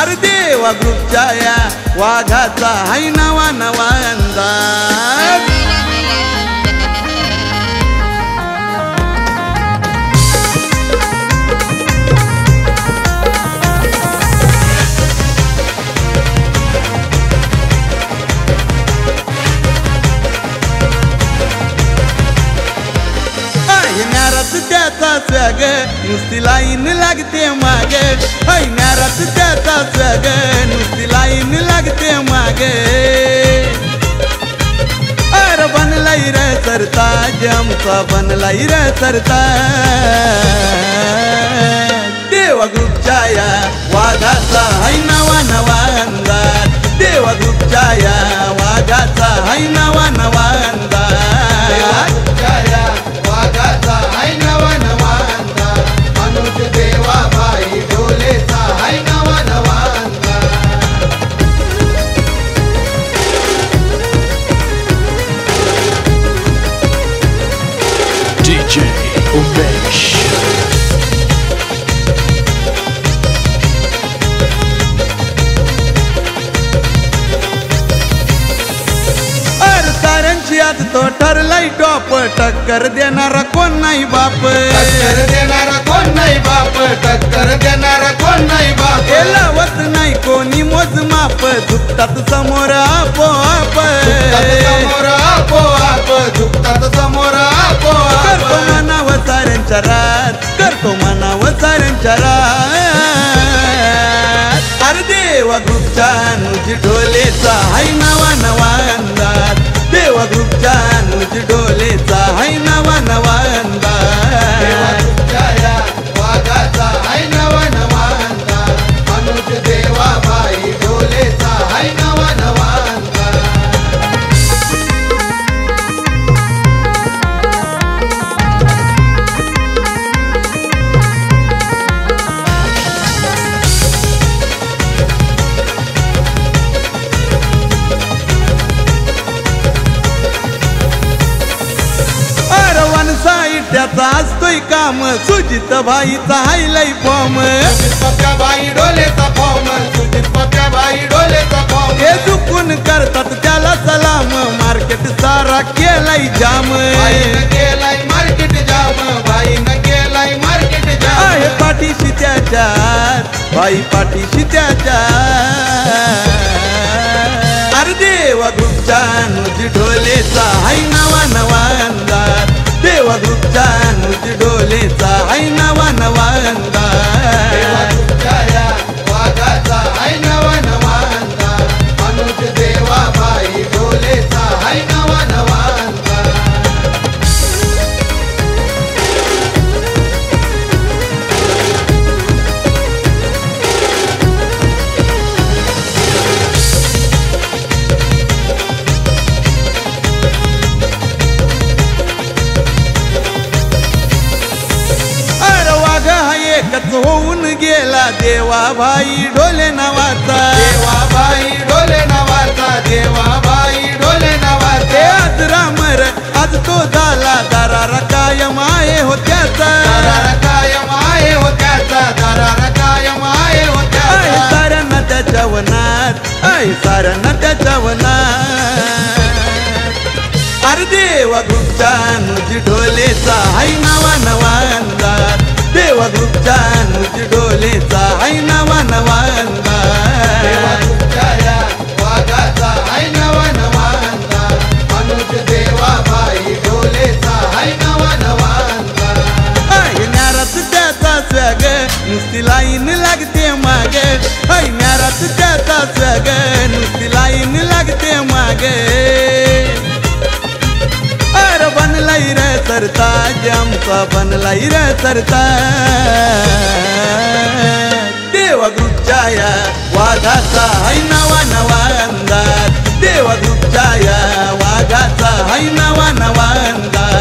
अरे देवा ग्रुपच्या या वाघाचा हाय नवा नवा अंदाज। त्याचा स्वॅग नुसती लाईन लागते मागे, नारात त्याचा स्वॅग नुसती लाईन लागते मागे। अरे बनलाई रे सरता आमचा बनलाई रे सरता देवा ग्रुपच्या या वाघाचा हाय नवा नवा अंदाज। देवा ग्रुपच्या या वाघाचा हाय नवा नवा अंदाज। DJ Umesh। साऱ्यांची आज तो ठरलाय टॉप, टक्कर देणारा कोण नाही बाप, टक्कर देणारा कोण नाही बाप, टक्कर देणारा कोण नाही बाप। लावत नाही कोणी मोजमाप, झुकतात समोर आपोआप, समोर आपोआप, झुकतात समोर आपोआप। करतो मनाव साऱ्यांच्या रात, करतो मनाव साऱ्यांच्या रात। अरे देवा ग्रुपच्या नुजी ढोलेचा हाय नवा नवा अंदाज। देवा ग्रुपच्या नुजी ढोलेचा हाय नवा नवा अंदाज। देवा ग्रुपच्या या वाघाचा हाय नवा नवा अंदाज। अनुज देवा बाई ढोलेचा हाय नवा नवा अंदाज। त्याचा असतोय काम, सुजित भाईचा हायलाय फॉर्म, सुजित पप्प्या बाई ढोलेचा फॉर्म, सुजित पप्प्या बाई ढोलेचा फॉर्म। हे चुकून करतात त्याला सलाम, मार्केट सारा केलाय जाम, बाईनं केलाय मार्केट जाम, बाईनं केलाय मार्केट जाम। आहे पाठीशी त्याच्यात, बाई पाठीशी त्याच्यात। अरे देवा ग्रुपच्या नुजी ढोलेचा हाय नवा नवा अंदाज। देवा ग्रुपच्या नुजी ढोलेचा हाय नवा नवा अंदाज। देवा ग्रुपच्या या वाघाचा हाय नवा नवा अंदाज। अनुज देवा बाई ढोलेचा हाय नवा नवा अंदाज। एकच होऊन गेला देवा भाई ढोले नावाचा, देवा बाई ढोले नावाचा, देवा बाई ढोले नावाचा। आज रामर आज तो झाला दरारा कायम आहे होत्याचा, दरारा कायम आहे होत्याचा, दरारा कायम आहे होत्याचा। साऱ्यांना त्याच्या वनात, साऱ्यांना त्याच्या वनात। अरे देवा ग्रुपच्या नुजी ढोलेचा हाय नवा नवा अंदाज। देवा ग्रुपच्या नुजी ढोलेचा हाय नवा नवा अंदाज। देवा ग्रुपच्या या वाघाचा हाय नवा नवा अंदाज। अनुज देवा बाई ढोलेचा हाय नवा नवा अंदाज। नारात त्याचा स्वॅग नुसती लाईन लागते मागे, नारात त्याचा स्वॅग नुसती लाईन लागते मागे। अरे बनलाई रे सरता आमचा बनलाई रे सरता देवा ग्रुपच्या या वाघाचा हाय नवा नवा अंदाज। देवा ग्रुपच्या या वाघाचा हाय नवा नवा अंदाज।